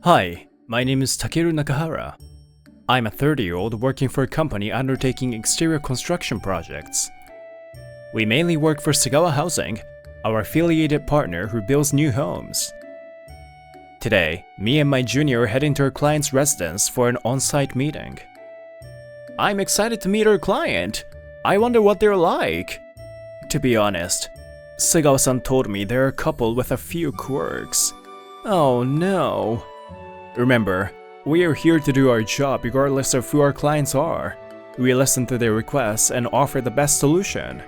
Hi, my name is Takeru Nakahara. I'm a 30-year-old working for a company undertaking exterior construction projects. We mainly work for Sagawa Housing, our affiliated partner who builds new homes. Today, me and my junior are heading to our client's residence for an on-site meeting. I'm excited to meet our client. I wonder what they're like. To be honest, Sagawa-san told me they're a couple with a few quirks. Oh no. Remember, we are here to do our job regardless of who our clients are. We listen to their requests and offer the best solution.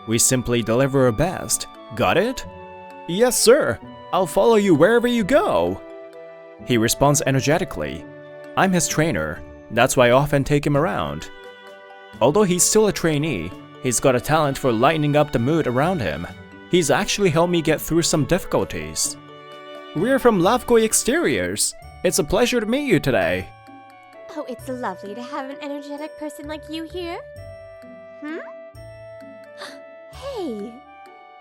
We simply deliver our best. Got it? Yes, sir. I'll follow you wherever you go. He responds energetically. I'm his trainer. That's why I often take him around. Although he's still a trainee, he's got a talent for lightening up the mood around him. He's actually helped me get through some difficulties. We're from Lavkoi Exteriors. It's a pleasure to meet you today. Oh, it's lovely to have an energetic person like you here. Hey,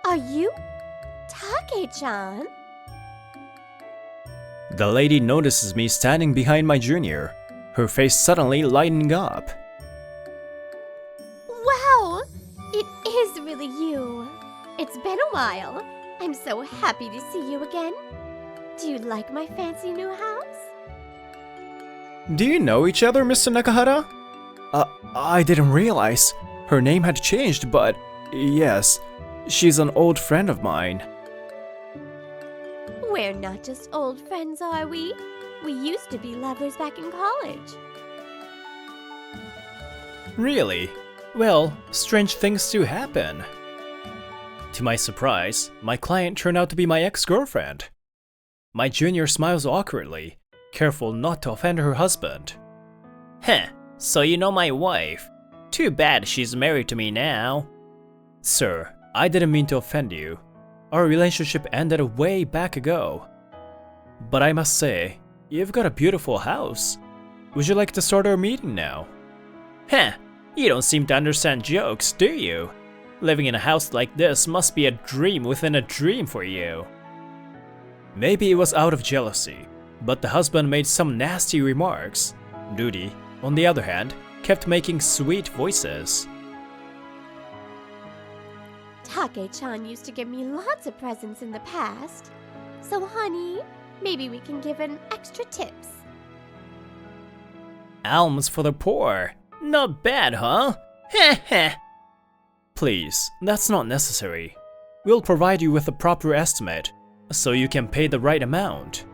are you Take-chan? The lady notices me standing behind my junior, her face suddenly lightening up. Wow, it is really you. It's been a while. I'm so happy to see you again. Do you like my fancy new house? Do you know each other, Mr. Nakahara? I didn't realize. Her name had changed, but yes, she's an old friend of mine. We're not just old friends, are we? We used to be lovers back in college. Really? Well, strange things do happen. To my surprise, my client turned out to be my ex-girlfriend. My junior smiles awkwardly, careful not to offend her husband. Heh, so you know my wife. Too bad she's married to me now. Sir, I didn't mean to offend you. Our relationship ended way back ago. But I must say, you've got a beautiful house. Would you like to start our meeting now? Heh, you don't seem to understand jokes, do you? Living in a house like this must be a dream within a dream for you. Maybe it was out of jealousy, but the husband made some nasty remarks. Duty, on the other hand, kept making sweet voices. Take-chan used to give me lots of presents in the past. So honey, maybe we can give an extra tips. Alms for the poor. Not bad, huh? Heh heh. Please, that's not necessary. We'll provide you with a proper estimate, so you can pay the right amount.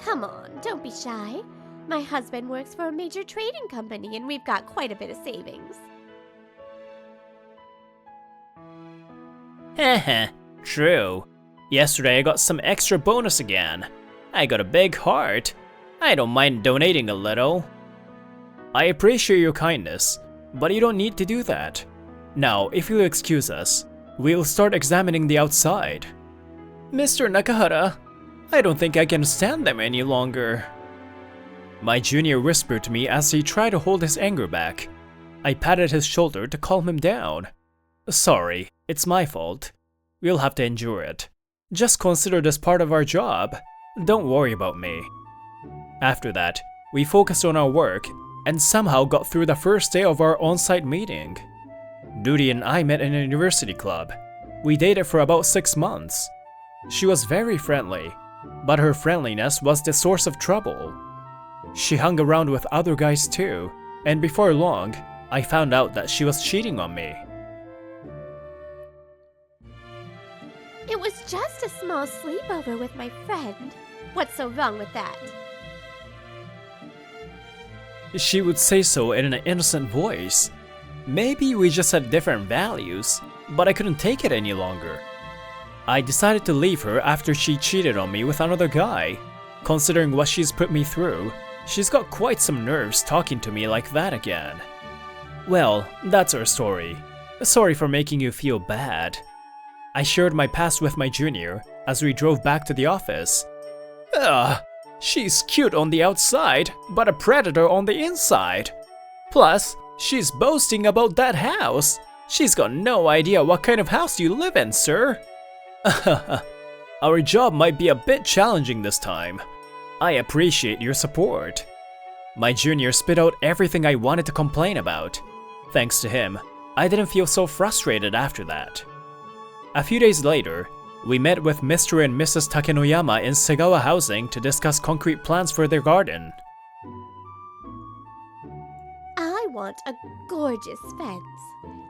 Come on, don't be shy. My husband works for a major trading company and we've got quite a bit of savings. Heh true. Yesterday I got some extra bonus again. I got a big heart. I don't mind donating a little. I appreciate your kindness, but you don't need to do that. Now, if you'll excuse us, we'll start examining the outside. Mr. Nakahara, I don't think I can stand them any longer. My junior whispered to me as he tried to hold his anger back. I patted his shoulder to calm him down. Sorry, it's my fault. We'll have to endure it. Just consider this part of our job. Don't worry about me. After that, we focused on our work and somehow got through the first day of our on-site meeting. Duty and I met in a university club. We dated for about 6 months. She was very friendly, but her friendliness was the source of trouble. She hung around with other guys too, and before long, I found out that she was cheating on me. It was just a small sleepover with my friend. What's so wrong with that? She would say so in an innocent voice. Maybe we just had different values, but I couldn't take it any longer. I decided to leave her after she cheated on me with another guy. Considering what she's put me through, she's got quite some nerves talking to me like that again. Well, that's our story. Sorry for making you feel bad. I shared my past with my junior as we drove back to the office. Ugh, she's cute on the outside, but a predator on the inside. Plus, she's boasting about that house. She's got no idea what kind of house you live in, sir. Our job might be a bit challenging this time. I appreciate your support. My junior spit out everything I wanted to complain about. Thanks to him, I didn't feel so frustrated after that. A few days later, we met with Mr. and Mrs. Takenoyama in Segawa Housing to discuss concrete plans for their garden. I want a gorgeous fence,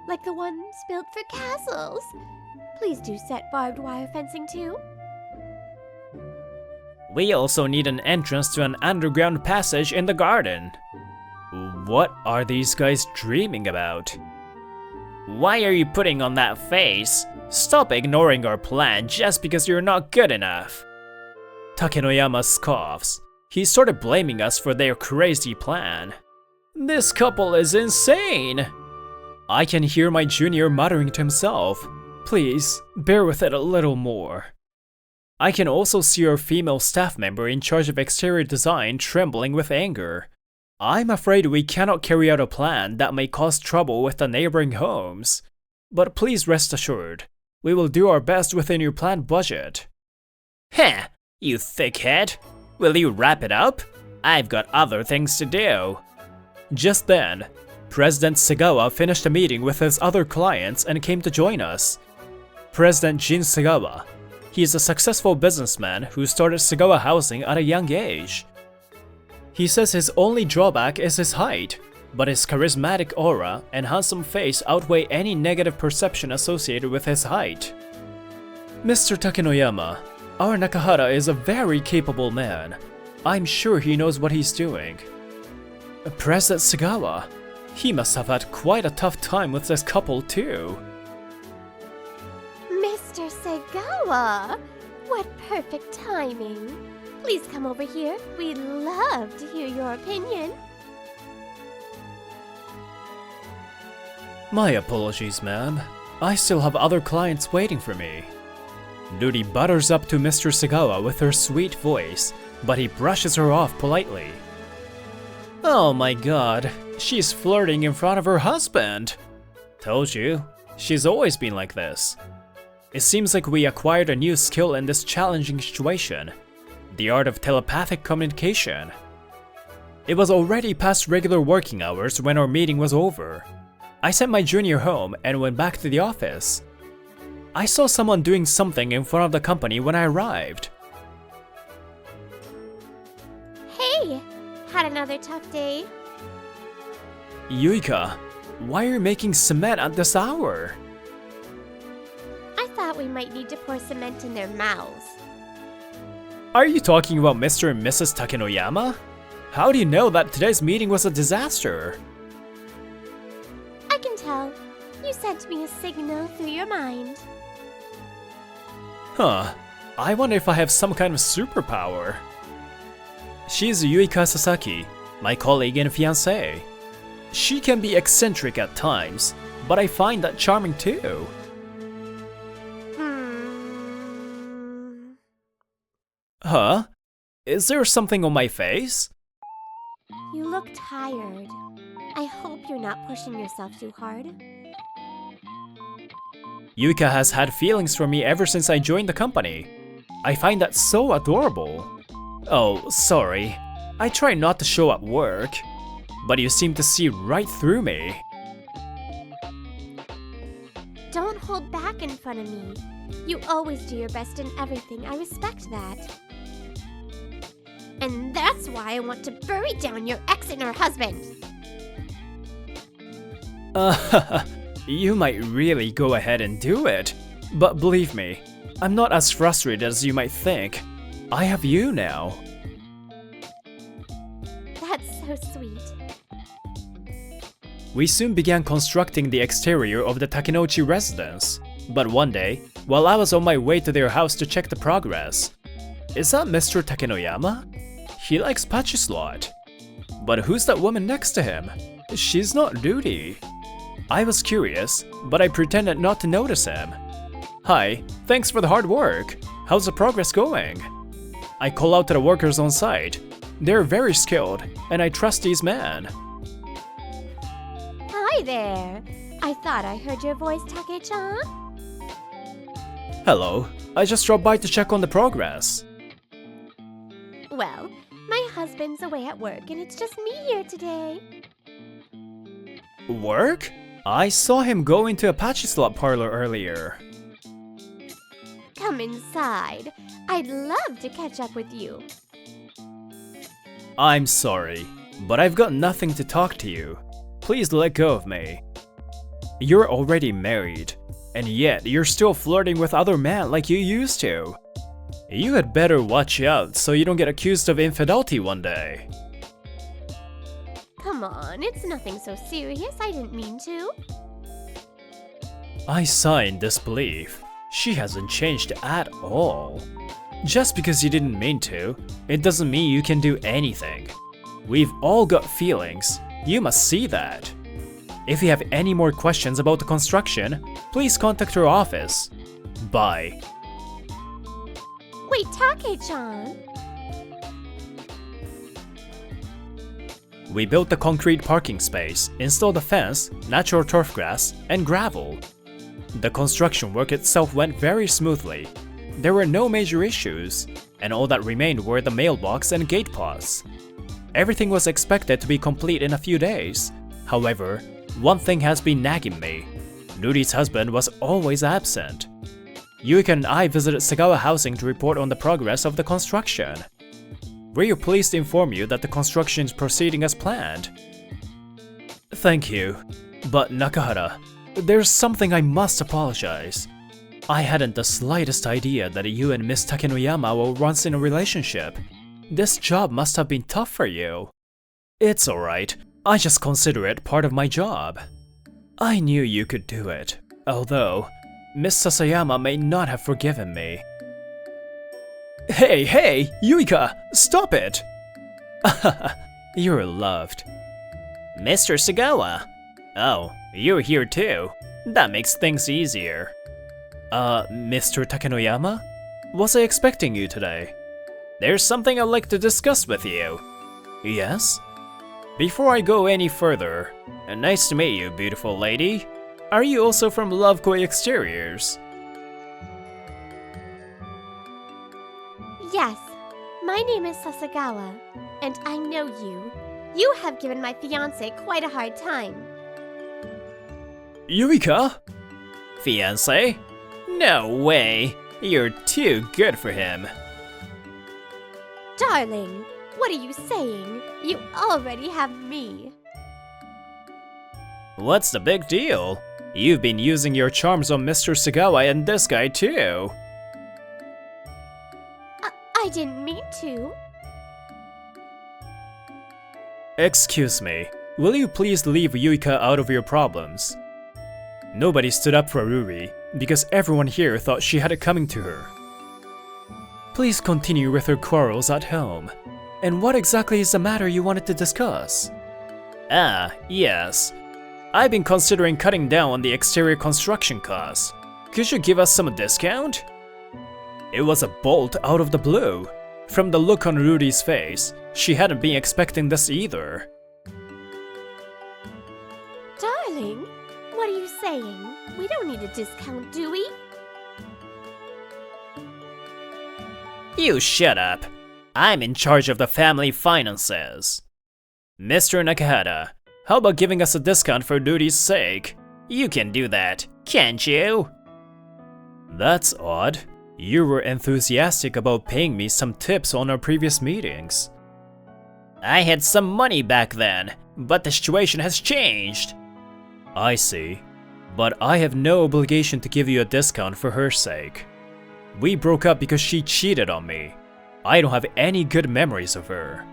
like the ones built for castles. Please do set barbed wire fencing too. We also need an entrance to an underground passage in the garden. What are these guys dreaming about? Why are you putting on that face? Stop ignoring our plan just because you're not good enough. Takenoyama scoffs. He started blaming us for their crazy plan. This couple is insane! I can hear my junior muttering to himself. Please, bear with it a little more. I can also see our female staff member in charge of exterior design trembling with anger. I'm afraid we cannot carry out a plan that may cause trouble with the neighboring homes. But please rest assured, we will do our best within your planned budget. Heh, you thickhead. Will you wrap it up? I've got other things to do. Just then, President Segawa finished a meeting with his other clients and came to join us. President Jin Segawa. He is a successful businessman who started Segawa Housing at a young age. He says his only drawback is his height, but his charismatic aura and handsome face outweigh any negative perception associated with his height. Mr. Takenoyama, our Nakahara is a very capable man. I'm sure he knows what he's doing. President Segawa, he must have had quite a tough time with this couple too. Mr. Segawa! What perfect timing! Please come over here. We'd love to hear your opinion. My apologies, ma'am. I still have other clients waiting for me. Rudy butters up to Mr. Segawa with her sweet voice, but he brushes her off politely. Oh my god, she's flirting in front of her husband! Told you, she's always been like this. It seems like we acquired a new skill in this challenging situation. The art of telepathic communication. It was already past regular working hours when our meeting was over. I sent my junior home and went back to the office. I saw someone doing something in front of the company when I arrived. Hey! Had another tough day? Yuika, why are you making cement at this hour? I thought we might need to pour cement in their mouths. Are you talking about Mr. and Mrs. Takenoyama? How do you know that today's meeting was a disaster? I can tell. You sent me a signal through your mind. Huh. I wonder if I have some kind of superpower. She's Yuika Sasaki, my colleague and fiancée. She can be eccentric at times, but I find that charming too. Huh? Is there something on my face? You look tired. I hope you're not pushing yourself too hard. Yuika has had feelings for me ever since I joined the company. I find that so adorable. Oh, sorry. I try not to show at work, but you seem to see right through me. Don't hold back in front of me. You always do your best in everything. I respect that. And that's why I want to bury down your ex and her husband. You might really go ahead and do it. But believe me, I'm not as frustrated as you might think. I have you now. That's so sweet. We soon began constructing the exterior of the Takenouchi residence. But one day, while I was on my way to their house to check the progress, is that Mr. Takenoyama? He likes Patches a lot. But who's that woman next to him? She's not Rudy. I was curious, but I pretended not to notice him. Hi, thanks for the hard work. How's the progress going? I call out to the workers on site. They're very skilled, and I trust these men. Hi there. I thought I heard your voice, Take-chan. Hello. I just dropped by to check on the progress. Well, my husband's away at work and it's just me here today. Work? I saw him go into Apache slot parlor earlier. Come inside. I'd love to catch up with you. I'm sorry, but I've got nothing to talk to you. Please let go of me. You're already married, and yet you're still flirting with other men like you used to. You had better watch out so you don't get accused of infidelity one day. Come on, it's nothing so serious. I didn't mean to. I sigh in disbelief. She hasn't changed at all. Just because you didn't mean to, it doesn't mean you can do anything. We've all got feelings. You must see that. If you have any more questions about the construction, please contact our office. Bye. Wait, Take-chan. We built the concrete parking space, installed a fence, natural turf grass, and gravel. The construction work itself went very smoothly. There were no major issues, and all that remained were the mailbox and gate posts. Everything was expected to be complete in a few days. However, one thing has been nagging me. Nuri's husband was always absent. Yuika and I visited Sagawa Housing to report on the progress of the construction. We're pleased to inform you that the construction is proceeding as planned. Thank you, but Nakahara, there's something I must apologize. I hadn't the slightest idea that you and Miss Takenoyama were once in a relationship. This job must have been tough for you. It's alright, I just consider it part of my job. I knew you could do it, although Miss Sasayama may not have forgiven me. Hey, Yuika, stop it! You're loved. Mr. Sagawa. Oh, you're here too. That makes things easier. Mr. Takenoyama? Was I expecting you today? There's something I'd like to discuss with you. Yes? Before I go any further, nice to meet you, beautiful lady. Are you also from Lovekoi Exteriors? Yes, my name is Sasagawa, and I know you. You have given my fiancé quite a hard time. Yuika? Fiancé? No way! You're too good for him. Darling, what are you saying? You already have me. What's the big deal? You've been using your charms on Mr. Sagawa and this guy too. I didn't mean to. Excuse me, will you please leave Yuika out of your problems? Nobody stood up for Ruri, because everyone here thought she had it coming to her. Please continue with her quarrels at home. And what exactly is the matter you wanted to discuss? Ah, yes. I've been considering cutting down on the exterior construction costs. Could you give us some discount? It was a bolt out of the blue. From the look on Ruri's face, she hadn't been expecting this either. Darling, what are you saying? We don't need a discount, do we? You shut up. I'm in charge of the family finances. Mr. Nakahara, how about giving us a discount for Ruri's sake? You can do that, can't you? That's odd. You were enthusiastic about paying me some tips on our previous meetings. I had some money back then, but the situation has changed. I see, but I have no obligation to give you a discount for her sake. We broke up because she cheated on me. I don't have any good memories of her.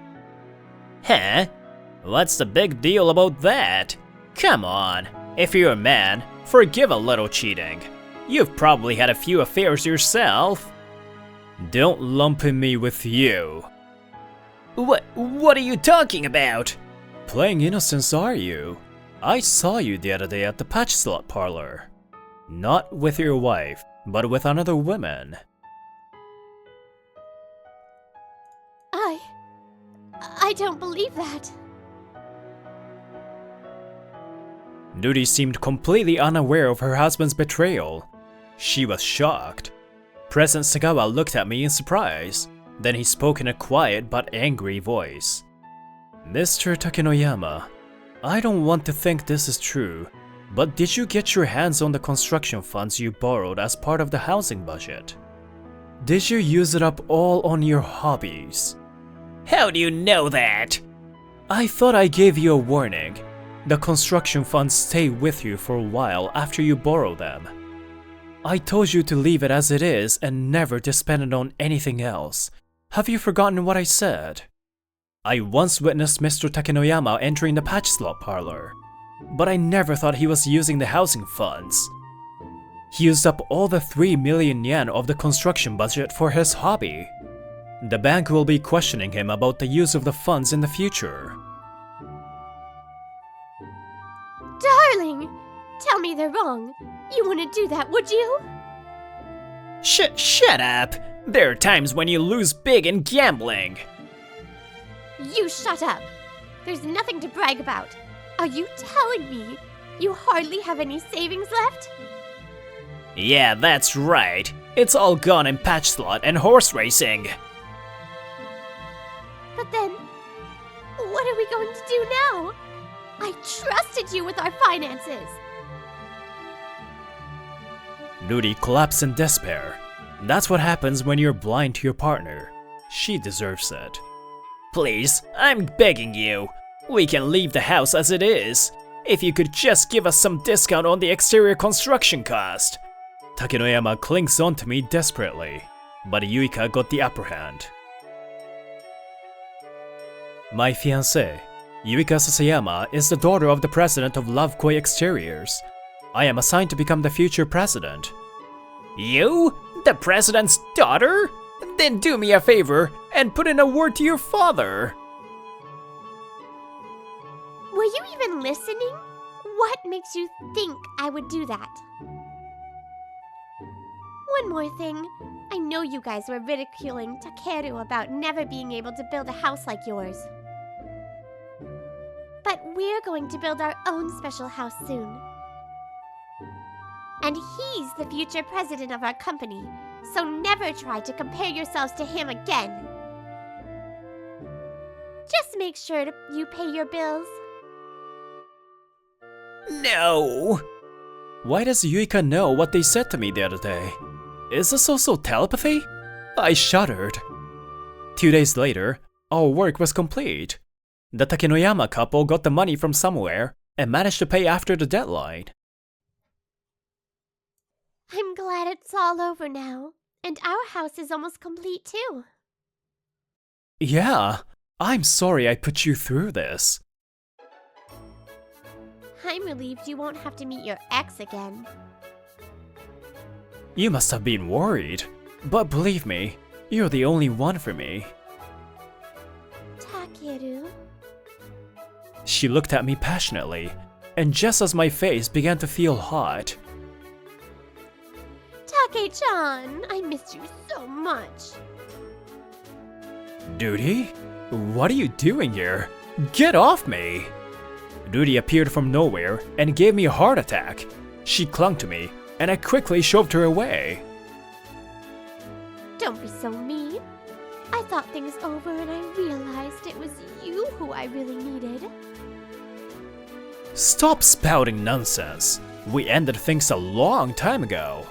Huh? What's the big deal about that? Come on, if you're a man, forgive a little cheating. You've probably had a few affairs yourself. Don't lump me with you. What are you talking about? Playing innocence, are you? I saw you the other day at the patch slot parlor. Not with your wife, but with another woman. I don't believe that. Nuri seemed completely unaware of her husband's betrayal. She was shocked. President Sagawa looked at me in surprise. Then he spoke in a quiet but angry voice. Mr. Takenoyama, I don't want to think this is true, but did you get your hands on the construction funds you borrowed as part of the housing budget? Did you use it up all on your hobbies? How do you know that? I thought I gave you a warning. The construction funds stay with you for a while after you borrow them. I told you to leave it as it is and never to spend it on anything else. Have you forgotten what I said? I once witnessed Mr. Takenoyama entering the patch slot parlor, but I never thought he was using the housing funds. He used up all the 3 million yen of the construction budget for his hobby. The bank will be questioning him about the use of the funds in the future. Darling! Tell me they're wrong. You wouldn't do that, would you? Shut up! There are times when you lose big in gambling. You shut up! There's nothing to brag about. Are you telling me you hardly have any savings left? Yeah, that's right. It's all gone in patch slot and horse racing. But then, what are we going to do now? I trusted you with our finances. Nuri collapsed in despair. That's what happens when you're blind to your partner. She deserves it. Please, I'm begging you. We can leave the house as it is. If you could just give us some discount on the exterior construction cost. Takenoyama clings on to me desperately, but Yuika got the upper hand. My fiancée, Yuika Sasayama, is the daughter of the president of Love Koi Exteriors. I am assigned to become the future president. You? The president's daughter? Then do me a favor and put in a word to your father. Were you even listening? What makes you think I would do that? One more thing. I know you guys were ridiculing Takeru about never being able to build a house like yours. But we're going to build our own special house soon. And he's the future president of our company, so never try to compare yourselves to him again. Just make sure you pay your bills. No! Why does Yuika know what they said to me the other day? Is this also telepathy? I shuddered. 2 days later, our work was complete. The Takenoyama couple got the money from somewhere and managed to pay after the deadline. I'm glad it's all over now, and our house is almost complete too. Yeah, I'm sorry I put you through this. I'm relieved you won't have to meet your ex again. You must have been worried, but believe me, you're the only one for me. Takeru? She looked at me passionately, and just as my face began to feel hot, Take-chan, I missed you so much. Duty? What are you doing here? Get off me! Duty appeared from nowhere and gave me a heart attack. She clung to me, and I quickly shoved her away. Don't be so mean. I thought things over and I realized it was you who I really needed. Stop spouting nonsense. We ended things a long time ago.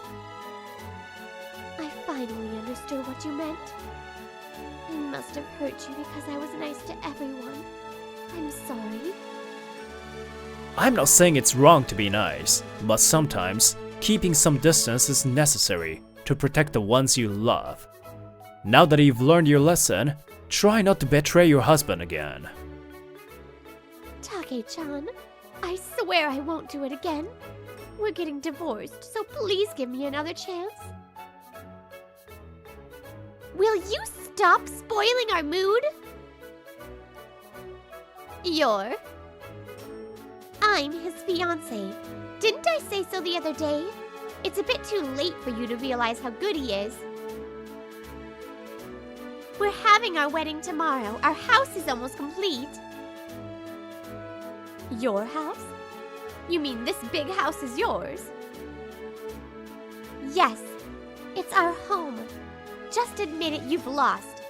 I finally understood what you meant. I must have hurt you because I was nice to everyone. I'm sorry. I'm not saying it's wrong to be nice, but sometimes keeping some distance is necessary to protect the ones you love. Now that you've learned your lesson, try not to betray your husband again. Take-chan, I swear I won't do it again. We're getting divorced, so please give me another chance. Will you stop spoiling our mood? I'm his fiancée. Didn't I say so the other day? It's a bit too late for you to realize how good he is. We're having our wedding tomorrow. Our house is almost complete. Your house? You mean this big house is yours? Yes. It's our home. Just admit it, you've lost.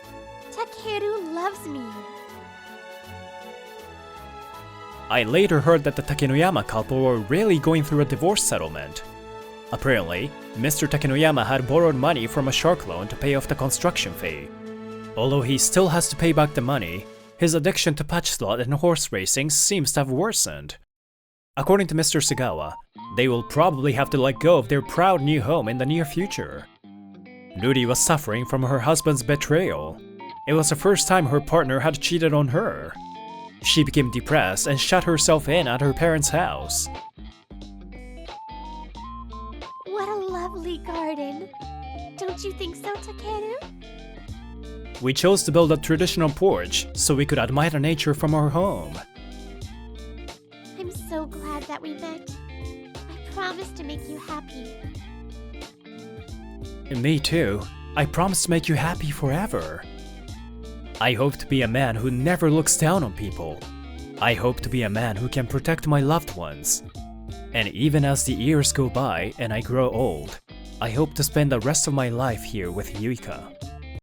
Takeru loves me. I later heard that the Takenoyama couple were really going through a divorce settlement. Apparently, Mr. Takenoyama had borrowed money from a shark loan to pay off the construction fee. Although he still has to pay back the money, his addiction to patch slot and horse racing seems to have worsened. According to Mr. Sugawa, they will probably have to let go of their proud new home in the near future. Ruri was suffering from her husband's betrayal. It was the first time her partner had cheated on her. She became depressed and shut herself in at her parents' house. What a lovely garden. Don't you think so, Takeru? We chose to build a traditional porch so we could admire nature from our home. I'm so glad that we met. I promise to make you happy. Me too. I promise to make you happy forever. I hope to be a man who never looks down on people. I hope to be a man who can protect my loved ones. And even as the years go by and I grow old, I hope to spend the rest of my life here with Yuika.